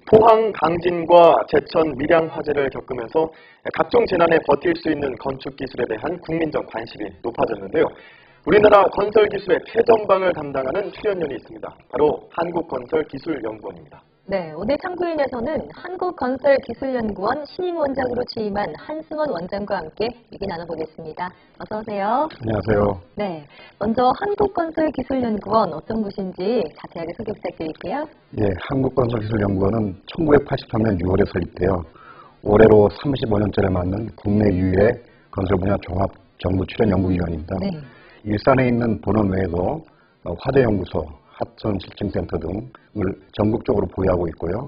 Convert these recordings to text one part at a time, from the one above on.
포항 강진과 제천 밀양 화재를 겪으면서 각종 재난에 버틸 수 있는 건축 기술에 대한 국민적 관심이 높아졌는데요. 우리나라 건설 기술의 최전방을 담당하는 출연연이 있습니다. 바로 한국건설기술연구원입니다. 네, 오늘 창구인에서는 한국건설기술연구원 신임 원장으로 취임한 한승원 원장과 함께 얘기 나눠보겠습니다. 어서 오세요. 안녕하세요. 네, 먼저 한국건설기술연구원 어떤 곳인지 자세하게 소개 부탁드릴게요. 예, 한국건설기술연구원은 1983년 6월에 설립되어 올해로 35년째를 맞는 국내 유일의 건설 분야 종합 정부 출연 연구위원입니다. 네. 일산에 있는 본원 외에도 화재연구소, 하천실증센터 등을 전국적으로 보유하고 있고요.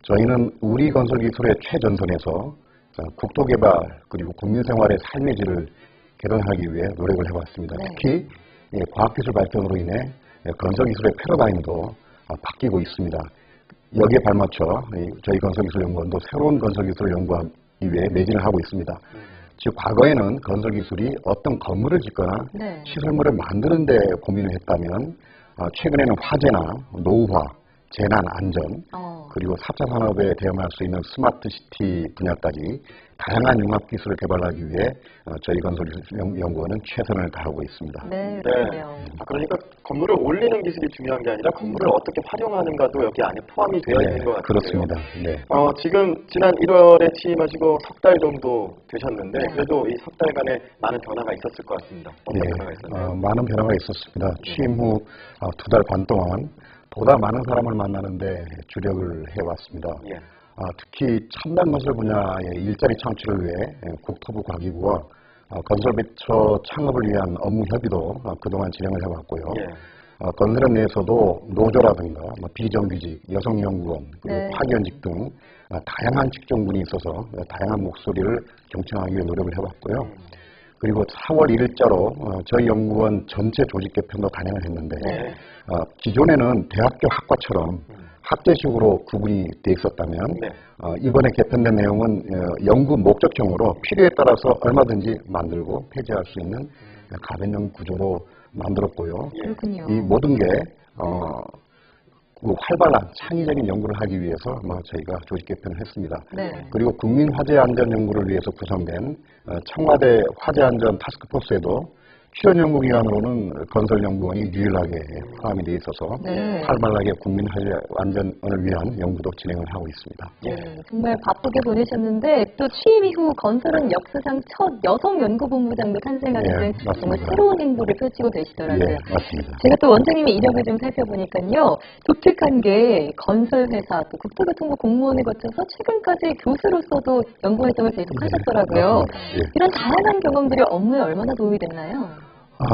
저희는 우리 건설기술의 최전선에서 국토개발 그리고 국민생활의 삶의 질을 개선하기 위해 노력을 해왔습니다. 네. 특히 과학기술 발전으로 인해 건설기술의 패러다임도 바뀌고 있습니다. 여기에 발맞춰 저희 건설기술연구원도 새로운 건설기술을 연구하기 위해 매진을 하고 있습니다. 즉 과거에는 건설기술이 어떤 건물을 짓거나 네. 시설물을 만드는 데 고민을 했다면 최근에는 화재나 노후화, 재난 안전, 그리고 4차 산업에 대응할 수 있는 스마트시티 분야까지 다양한 융합기술을 개발하기 위해 저희 건설기술연구원은 최선을 다하고 있습니다. 네, 그렇군요. 그러니까 건물을 올리는 기술이 중요한 게 아니라 건물을 어떻게 활용하는가도 여기 안에 포함이 되어 있는 것 같아요. 그렇습니다. 네. 지금 지난 1월에 취임하시고 석 달 정도 되셨는데 네. 그래도 이 석 달간에 많은 변화가 있었을 것 같습니다. 어떤 변화가 있었나요? 많은 변화가 있었습니다. 취임 후 2달 반 동안 보다 많은 사람을 만나는데 주력을 해왔습니다. 예. 특히 첨단 건설 분야의 일자리 창출을 위해 국토부 과기부와 건설벤처 창업을 위한 업무 협의도 그동안 진행을 해왔고요. 예. 건설업 내에서도 노조라든가 비정규직, 여성연구원, 그리고 네. 파견직 등 다양한 직종군이 있어서 다양한 목소리를 경청하기 위해 노력을 해왔고요. 그리고 4월 1일자로 저희 연구원 전체 조직 개편도 단행을 했는데 네. 기존에는 대학교 학과처럼 학제식으로 구분이 돼 있었다면 네. 이번에 개편된 내용은 연구 목적형으로 필요에 따라서 얼마든지 만들고 폐지할 수 있는 가변형 구조로 만들었고요. 그렇군요. 이 모든 게 활발한 창의적인 연구를 하기 위해서 저희가 조직 개편을 했습니다. 네. 그리고 국민 화재 안전 연구를 위해서 구성된 청와대 화재 안전 타스크포스에도 출연 연구기관으로는 건설연구원이 유일하게 포함이 되어 있어서 네. 활발하게 국민 화재 안전을 위한 연구도 진행을 하고 있습니다. 네, 정말 바쁘게 보내셨는데 또 취임 이후 건설은 역사상 첫 여성 연구본부장도 탄생하는 네, 등 맞습니다. 정말 새로운 행보를 펼치고 계시더라고요. 예, 맞습니다. 제가 또 원장님의 이력을 좀 살펴보니까요. 독특한 게 건설회사 또 국토교통부 공무원을 거쳐서 최근까지 교수로서도 연구 활동을 계속하셨더라고요. 맞습니다. 예. 이런 다양한 경험들이 업무에 얼마나 도움이 됐나요?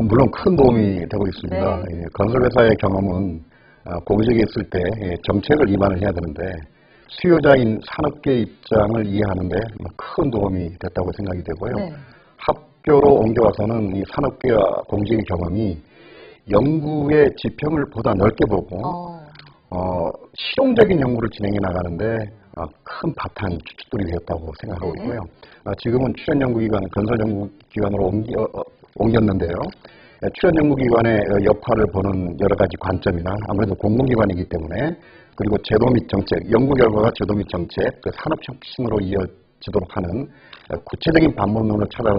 물론 큰 도움이 되고 있습니다. 네. 건설회사의 경험은 공직에 있을 때 정책을 입안을 해야 되는데 수요자인 산업계 입장을 이해하는 데 큰 도움이 됐다고 생각이 되고요. 네. 학교로 옮겨와서는 이 산업계와 공직의 경험이 연구의 지평을 보다 넓게 보고 실용적인 연구를 진행해 나가는데 큰 바탕이 주춧돌이 되었다고 생각하고 네. 있고요. 지금은 출연연구기관, 건설연구기관으로 옮겼는데요. 출연연구기관의 여파를 보는 여러 가지 관점이나 아무래도 공공기관이기 때문에 그리고 제도 및 정책, 연구 결과가 제도 및 정책, 산업 혁신으로 이어지도록 하는 구체적인 방법론을 찾아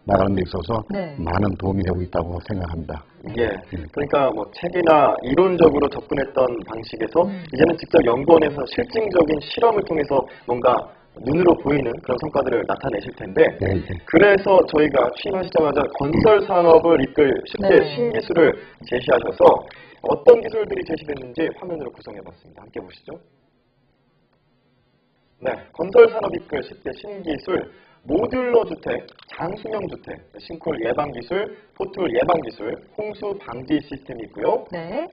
나가는 데 있어서 네. 많은 도움이 되고 있다고 생각합니다. 예, 그러니까 책이나 이론적으로 접근했던 방식에서 이제는 직접 연구원에서 실증적인 실험을 통해서 뭔가 눈으로 보이는 그런 성과들을 나타내실 텐데 네. 그래서 저희가 취임하시자마자 건설 산업을 이끌 10대 네. 신기술을 제시하셔서 어떤 기술들이 제시됐는지 화면으로 구성해봤습니다. 함께 보시죠. 네, 건설 산업 이끌 10대 신기술 모듈러 주택, 장수명 주택, 싱크홀 예방 기술, 포툴 예방 기술, 홍수 방지 시스템이 있고요. 네.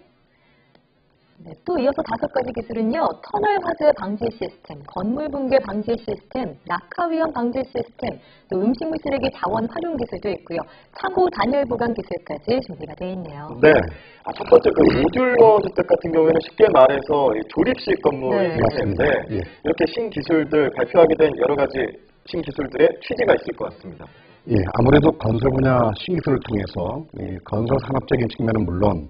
네, 또 이어서 5가지 기술은요. 터널 화재 방지 시스템, 건물 붕괴 방지 시스템, 낙하 위험 방지 시스템, 또 음식물 쓰레기 자원 활용 기술도 있고요. 차고 단열 보관 기술까지 준비가 되어 있네요. 네. 첫 번째 그 모듈러 주택 같은 경우에는 쉽게 말해서 이 조립식 건물 네. 형태인데 예. 이렇게 신기술들 발표하게 된 여러 가지 신기술들의 취지가 있을 것 같습니다. 예, 아무래도 건설 분야 신기술을 통해서 건설 산업적인 측면은 물론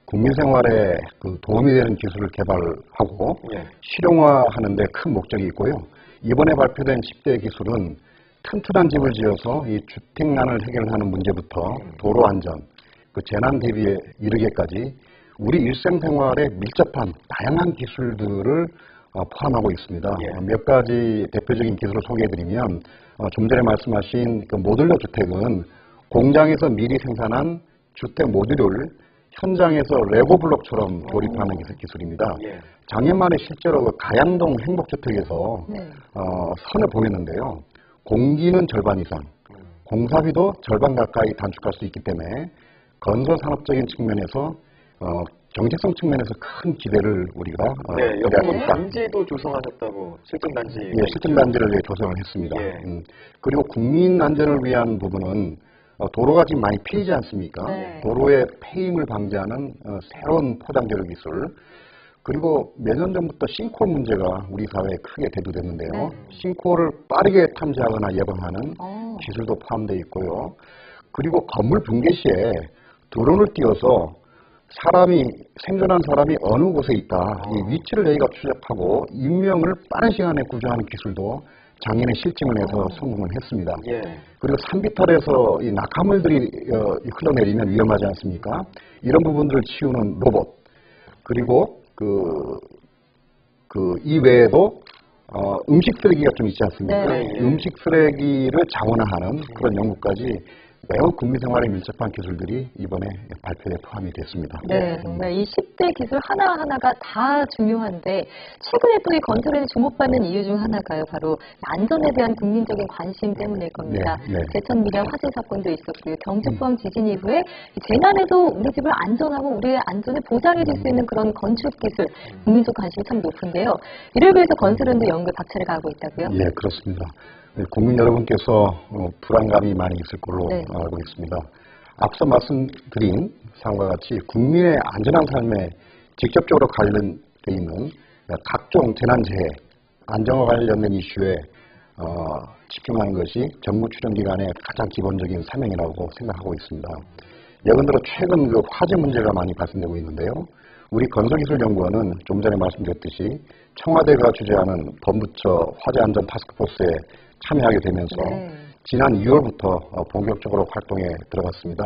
국민 생활에 그 도움이 되는 기술을 개발하고 예. 실용화하는 데 큰 목적이 있고요. 이번에 발표된 10대 기술은 튼튼한 집을 지어서 이 주택난을 해결하는 문제부터 도로 안전, 그 재난 대비에 이르기까지 우리 일상생활에 밀접한 다양한 기술들을 포함하고 있습니다. 예. 몇 가지 대표적인 기술을 소개해드리면 좀 전에 말씀하신 그 모듈러 주택은 공장에서 미리 생산한 주택 모듈을 현장에서 레고 블록처럼 조립하는 기술입니다. 예. 작년 말에 실제로 그 가양동 행복주택에서 네. 선을 보냈는데요. 공기는 절반 이상, 공사비도 절반 가까이 단축할 수 있기 때문에 건설 산업적인 측면에서 경제성 측면에서 큰 기대를 우리가 네, 기대하고 여기 있다. 단지도 조성하셨다고 실증 단지. 예, 실증 단지를 조성을 했습니다. 예. 그리고 국민 안전을 위한 부분은 도로가 지금 많이 패이지 않습니까? 네. 도로의 폐임을 방지하는 새로운 포장재료 기술. 그리고 몇 년 전부터 싱크홀 문제가 우리 사회에 크게 대두됐는데요. 네. 싱크홀을 빠르게 탐지하거나 예방하는 어. 기술도 포함되어 있고요. 그리고 건물 붕괴 시에 드론을 띄워서 생존한 사람이 어느 곳에 있다. 이 위치를 저희가 추적하고 인명을 빠른 시간에 구조하는 기술도 작년에 실증을 해서 성공을 했습니다. 예. 그리고 산비탈에서 이 낙하물들이 흘러내리면 위험하지 않습니까? 이런 부분들을 치우는 로봇. 그리고 이 외에도 음식 쓰레기가 좀 있지 않습니까? 네. 음식 쓰레기를 자원화하는 그런 연구까지 매우 국민 생활에 밀접한 기술들이 이번에 발표에 포함이 됐습니다. 네, 정말 이 10대 기술 하나하나가 다 중요한데 최근에 또 이 건설에 주목받는 이유 중 하나가요. 바로 안전에 대한 국민적인 관심 때문일 겁니다. 네. 제천 밀양 화재 사건도 있었고요. 경주포항 지진 이후에 이 재난에도 우리 집을 안전하고 우리의 안전을 보장해 줄 수 있는 그런 건축 기술, 국민적 관심이 참 높은데요. 이를 위해서 건설연대 연구에 박차를 가하고 있다고요? 예, 그렇습니다. 국민 여러분께서 불안감이 많이 있을 걸로 네. 알고 있습니다. 앞서 말씀드린 사항과 같이 국민의 안전한 삶에 직접적으로 관련되어 있는 각종 재난재해, 안전과 관련된 이슈에 집중하는 것이 정부 추진기관의 가장 기본적인 사명이라고 생각하고 있습니다. 예를 들어 최근 그 화재 문제가 많이 발생되고 있는데요. 우리 건설기술연구원은 좀 전에 말씀드렸듯이 청와대가 주재하는 범부처 화재안전 타스크포스에 참여하게 되면서 네. 지난 2월부터 본격적으로 활동에 들어갔습니다.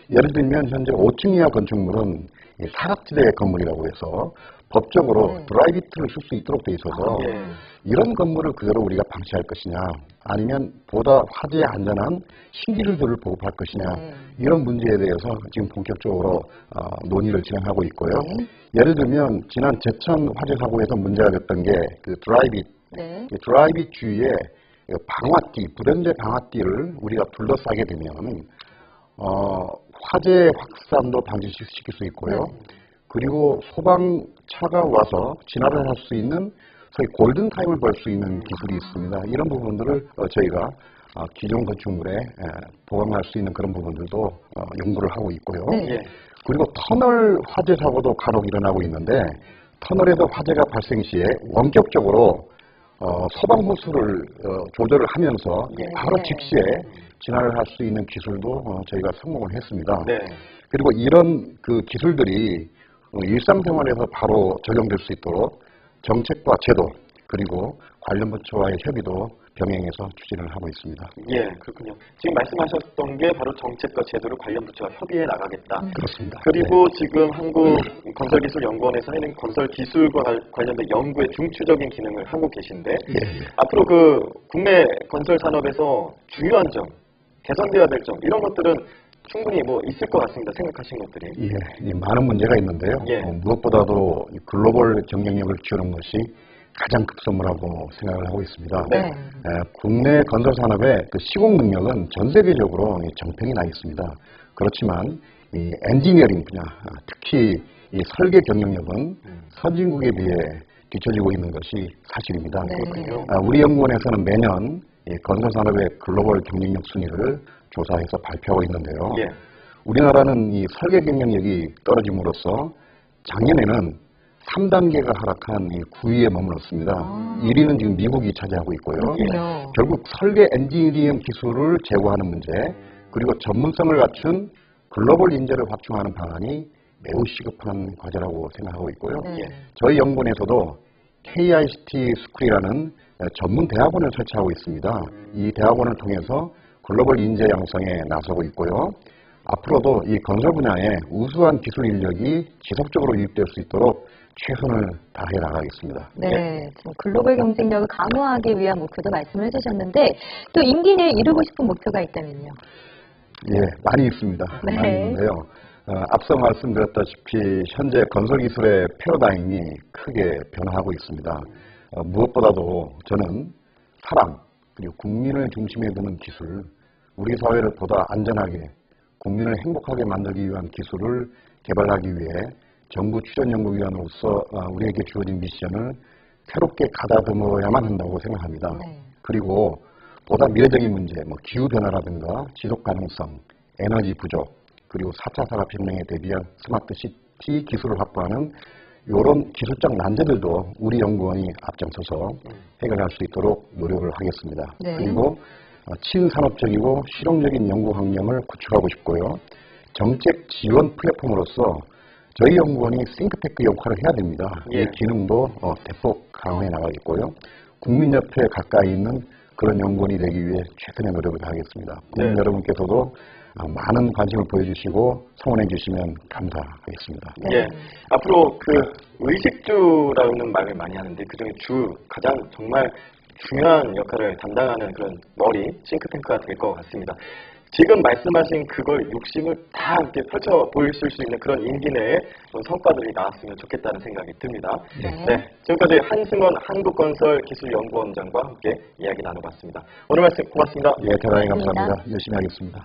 예를 들면 현재 5층 이하 건축물은 사각지대 건물이라고 해서 법적으로 네. 드라이비트를 쓸 수 있도록 돼 있어서 예. 이런 건물을 그대로 우리가 방치할 것이냐 아니면 보다 화재에 안전한 신기술들을 보급할 것이냐 네. 이런 문제에 대해서 지금 본격적으로 논의를 진행하고 있고요. 네. 예를 들면 지난 제천 화재 사고에서 문제가 됐던 게 그 드라이빗 네. 드라이빗 주위에 방화띠, 불연제 방화띠를 우리가 둘러싸게 되면 화재 확산도 방지시킬 수 있고요. 그리고 소방차가 와서 진화를 할 수 있는 소위 골든타임을 벌 수 있는 기술이 있습니다. 이런 부분들을 저희가 기존 건축물에 보강할 수 있는 그런 부분들도 연구를 하고 있고요. 네. 예. 그리고 터널 화재 사고도 간혹 일어나고 있는데 터널에서 화재가 발생 시에 원격적으로 소방호수를 조절을 하면서 예. 바로 직시에 진화를 할 수 있는 기술도 저희가 성공을 했습니다. 네. 그리고 이런 그 기술들이 일상생활에서 바로 적용될 수 있도록 정책과 제도 그리고 관련 부처와의 협의도 병행해서 추진을 하고 있습니다. 예, 그렇군요. 지금 말씀하셨던 게 바로 정책과 제도를 관련 부처와 협의해 나가겠다. 그렇습니다. 그리고 지금 한국건설기술연구원에서 하는 건설기술과 관련된 연구의 중추적인 기능을 하고 계신데 앞으로 그 국내 건설 산업에서 중요한 점, 개선되어야 될 점 이런 것들은 충분히 있을 것 같습니다. 생각하신 것들이. 예, 많은 문제가 있는데요. 예. 무엇보다도 글로벌 경쟁력을 키우는 것이 가장 급선무라고 생각을 하고 있습니다. 네. 국내 건설 산업의 그 시공 능력은 전 세계적으로 정평이 나 있습니다. 그렇지만 이 엔지니어링 분야, 특히 이 설계 경영력은 선진국에 비해 뒤처지고 있는 것이 사실입니다. 네. 그렇군요. 우리 연구원에서는 매년 이 건설 산업의 글로벌 경쟁력 순위를 조사해서 발표하고 있는데요. 예. 우리나라는 이 설계 경쟁력이 떨어짐으로써 작년에는 3단계가 하락한 이 9위에 머물렀습니다. 1위는 지금 미국이 차지하고 있고요. 그렇군요. 결국 설계 엔지니어링 기술을 제고하는 문제, 그리고 전문성을 갖춘 글로벌 인재를 확충하는 방안이 매우 시급한 과제라고 생각하고 있고요. 네. 저희 연구원에서도 KICT 스쿨이라는 전문 대학원을 설치하고 있습니다. 이 대학원을 통해서 글로벌 인재 양성에 나서고 있고요. 앞으로도 이 건설 분야에 우수한 기술 인력이 지속적으로 유입될 수 있도록 최선을 다해 나가겠습니다. 네, 지금 글로벌 경쟁력을 강화하기 위한 목표도 말씀을 해주셨는데 또 임기 내에 이루고 싶은 목표가 있다면요? 예, 많이 있습니다. 네. 많이 있는데요. 앞서 말씀드렸다시피 현재 건설 기술의 패러다임이 크게 변화하고 있습니다. 무엇보다도 저는 사람 그리고 국민을 중심에 두는 기술, 우리 사회를 보다 안전하게 국민을 행복하게 만들기 위한 기술을 개발하기 위해 정부 출연연구위원으로서 우리에게 주어진 미션을 새롭게 가다듬어야만 한다고 생각합니다. 네. 그리고 보다 미래적인 문제, 기후변화라든가 지속가능성, 에너지 부족, 그리고 4차 산업혁명에 대비한 스마트 시티 기술을 확보하는 이런 기술적 난제들도 우리 연구원이 앞장서서 해결할 수 있도록 노력을 하겠습니다. 네. 그리고 친산업적이고 실용적인 연구 환경을 구축하고 싶고요. 정책 지원 플랫폼으로서 저희 연구원이 싱크탱크 역할을 해야 됩니다. 예. 이 기능도 대폭 강화해 나가겠고요. 국민 옆에 가까이 있는 그런 연구원이 되기 위해 최선의 노력을 다하겠습니다. 국민 네. 여러분께서도 많은 관심을 보여주시고 성원해 주시면 감사하겠습니다. 네. 예. 앞으로 그 의식주라는 말을 많이 하는데 그중에 가장 정말 중요한 역할을 담당하는 그런 머리, 싱크탱크가 될 것 같습니다. 지금 말씀하신 그걸 욕심을 다 이렇게 펼쳐 보일 수 있는 그런 임기 내에 그런 성과들이 나왔으면 좋겠다는 생각이 듭니다. 네. 지금까지 한승원 한국건설기술연구원장과 함께 이야기 나눠봤습니다. 오늘 말씀 고맙습니다. 예, 대단히 고맙습니다. 감사합니다. 열심히 하겠습니다.